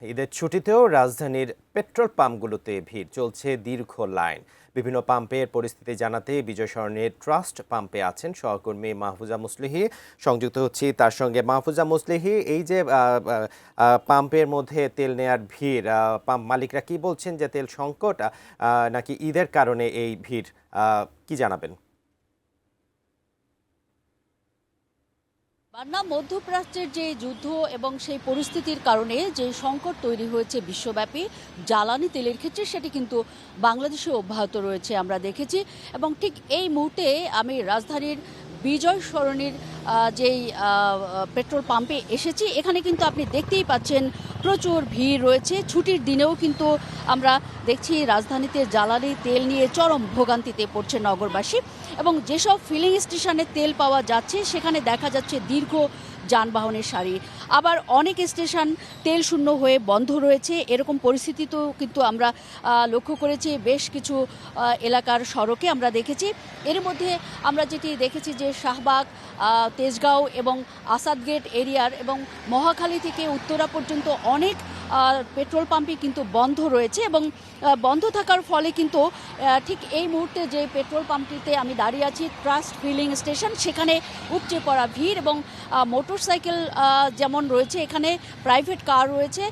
ঈদের ছুটিতেও রাজধানীর পেট্রোল পাম্পগুলোতে ভিড়, চলছে দীর্ঘ লাইন। বিভিন্ন পাম্পের পরিস্থিতি জানাতে বিজয় সরণির ট্রাস্ট পাম্পে আছেন সহকর্মী মাহফুজা মুসলিহি। সংযুক্ত হচ্ছি তার সঙ্গে। মাহফুজা মুসলিহি, এই যে পাম্পের মধ্যে তেল নেয়ার ভিড়, পাম্প মালিকরা কি বলছেন যে তেল সংকট নাকি ঈদের কারণে এই ভিড়, কি জানাবেন? বান্না মধ্যপ্রাচ্যের যে যুদ্ধ এবং সেই পরিস্থিতির কারণে যে সংকট তৈরি হয়েছে বিশ্বব্যাপী জ্বালানি তেলের ক্ষেত্রে, সেটি কিন্তু বাংলাদেশে অব্যাহত রয়েছে আমরা দেখেছি। এবং ঠিক এই মুহূর্তে আমি রাজধানীর বিজয় সরণির যেই পেট্রোল পাম্পে এসেছি, এখানে কিন্তু আপনি দেখতেই পাচ্ছেন প্রচুর ভিড় রয়েছে। ছুটির দিনেও কিন্তু আমরা দেখছি রাজধানীতে জ্বালানি তেল নিয়ে চরম ভোগান্তিতে পড়ছে নগরবাসী। এবং যেসব ফিলিং স্টেশনে তেল পাওয়া যাচ্ছে সেখানে দেখা যাচ্ছে দীর্ঘ যানবাহনের সারি, আবার অনেক স্টেশন তেল শূন্য হয়ে বন্ধ রয়েছে। এরকম পরিস্থিতিতেও কিন্তু আমরা লক্ষ্য করেছি বেশ কিছু এলাকার সড়কে আমরা দেখেছি। এর মধ্যে আমরা যেটি দেখেছি যে শাহবাগ, তেজগাঁও এবং আসাদ গেট এরিয়ার এবং মহাখালী থেকে উত্তরা পর্যন্ত অনেক পেট্রোল পাম্পই কিন্তু বন্ধ রয়েছে। এবং বন্ধ থাকার ফলে কিন্তু ঠিক এই মুহূর্তে যে পেট্রোল পাম্পটিতে আমি দাঁড়িয়ে আছি, ট্রাস্ট ফিলিং স্টেশন, সেখানে উপচে পড়া ভিড়। এবং মোটরসাইকেল যেমন রয়েছে, এখানে প্রাইভেট কার রয়েছে,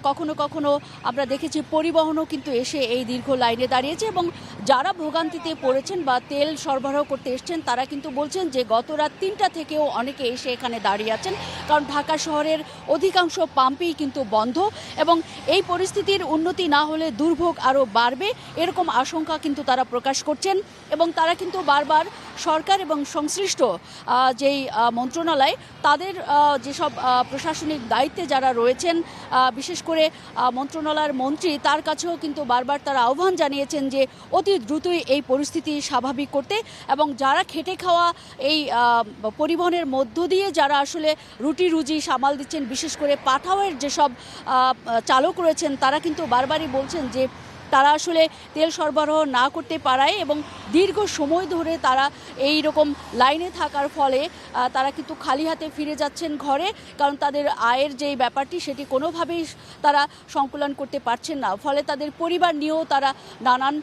কখনো কখনো আমরা দেখেছি পরিবহনও কিন্তু এসে এই দীর্ঘ লাইনে দাঁড়িয়েছে। এবং যারা ভোগান্তিতে পড়েছেন বা তেল সরবরাহ করতে এসছেন, তারা কিন্তু বলছেন যে গত রাত 3টা থেকেও অনেকে এসে এখানে দাঁড়িয়ে আছেন, কারণ ঢাকা শহরের অধিকাংশ পাম্পেই কিন্তু বন্ধ। এবং এই পরিস্থিতির উন্নতি না হলে দুর্ভোগ আরও বাড়বে, এরকম আশঙ্কা কিন্তু তারা প্রকাশ করছেন। এবং তারা কিন্তু বারবার সরকার এবং সংশ্লিষ্ট যেই মন্ত্রণালয়, তাদের যেসব প্রশাসনিক দায়িত্বে যারা রয়েছেন, বিশেষ করে মন্ত্রণালয়ের মন্ত্রী, তার কাছেও কিন্তু বারবার তারা আহ্বান জানিয়েছেন যে অতি দ্রুতই এই পরিস্থিতি স্বাভাবিক করতে। এবং যারা খেটে খাওয়া এই পরিবহনের মধ্য দিয়ে যারা আসলে রুটি রুজি সামাল দিচ্ছেন, বিশেষ করে পাঠাওয়ের যেসব চালক রয়েছেন, তারা কিন্তু বারবারই বলছেন যে তারা আসলে তেল সরবরাহ না করতে পারায় এবং দীর্ঘ সময় ধরে তারা এই রকম লাইনে থাকার ফলে তারা কিন্তু খালি হাতে ফিরে যাচ্ছেন ঘরে, কারণ তাদের আয়ের যেই ব্যাপারটি সেটি কোনোভাবেই তারা সংকুলন করতে পারছেন না। ফলে তাদের পরিবার নিয়েও তারা নানান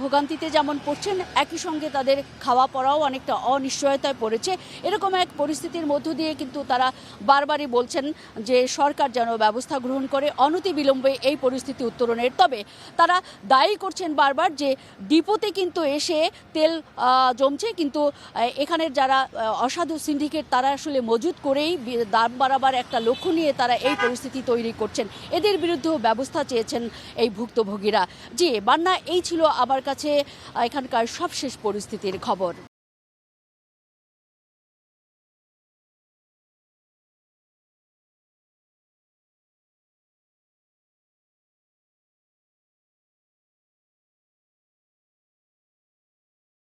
ভোগান্তিতে যেমন পড়ছেন, একই সঙ্গে তাদের খাওয়া পড়াও অনেকটা অনিশ্চয়তায় পড়েছে। এরকম এক পরিস্থিতির মধ্য দিয়ে কিন্তু তারা বারবারই বলছেন যে সরকার যেন ব্যবস্থা গ্রহণ করে অনতিবিলম্বে এই পরিস্থিতি উত্তরণের। তবে তারা দায়ী করছেন বারবার যে ডিপোতে কিন্তু এসে তেল জমছে, কিন্তু এখানের যারা অসাধু সিন্ডিকেট, তারা আসলে মজুত করেই দাম বাড়াবার একটা লক্ষ্য নিয়ে তারা এই পরিস্থিতি তৈরি করছেন। এদের বিরুদ্ধেও ব্যবস্থা চেয়েছেন এই ভুক্তভোগীরা। জি বান্না, এই ছিল আমার কাছে এখানকার সবশেষ পরিস্থিতির খবর।